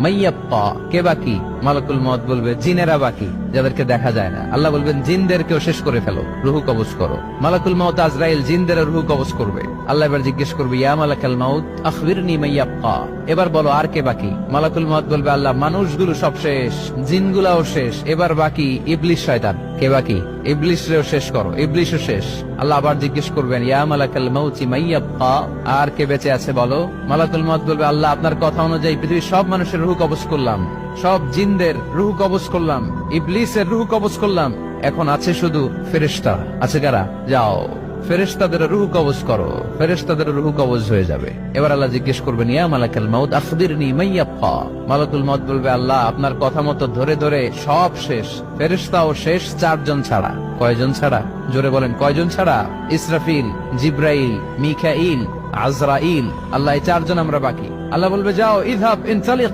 মাইয়াব্বা, কে বাকি? মালাকুল মউত বলবে জিনেরা বাকি, যাদেরকে দেখা যায় না। আল্লাহ বলবেন জিনদেরকেও শেষ করে ফেলো, রুহু কবজ করো। মালাকুল মউত আজরাইল জিনদের রুহু কবজ করবে। আল্লাহ এবার জিজ্ঞেস করবে ইয়া মালাকাল মউত আখবিরনি মাইয়াব্বা, এবার বলো আর কে বাকি? মালাকুল মউত বলবে আল্লাহ মানুষগুলো সব শেষ, জিনগুলাও শেষ, এবার বাকি ইবলিস শয়তান। কে বাকি? ইবলিসরেও শেষ করো, ইবলিসও শেষ। আল্লাহ আবার জিজ্ঞেস করবেন ইয়া মালাকাল মউতি মাইয়াব্বা, আর কে বেঁচে আছে বলো? মালাকুল মউত বলবে আল্লাহ আপনার কথা অনুযায়ী পৃথিবীর সব মানুষের রুহু কবজ করলাম, সব জিনদের রুহু কবজ করলাম, ইবলিসের রুহু কবজ করলাম, এখন আছে শুধু ফেরেশতা। আছে কারা? যাও ফেরেশতাদের রুহু কবজ করো। ফেরেশতাদের রুহু কবজ হয়ে যাবে। এবার আল্লাহ জিজ্ঞেস করবেন ইয়া মালাকাল মউত আখবিরনি মাইয়াব্বা। মালাকুল মউত বলবে আল্লাহ আপনার কথা মতো ধরে ধরে সব শেষ, ফেরেশতাও শেষ, 4 জন ছাড়া। কয়জন ছাড়া? জোরে বলেন কয়জন ছাড়া? ইসরাফিল, জিব্রাইল, মিকাইল, আজরাইল। আল্লাহ এই 4 জন আমরা বাকি। আল্লাহ বলবে যাও ইযহাব ইনতালিক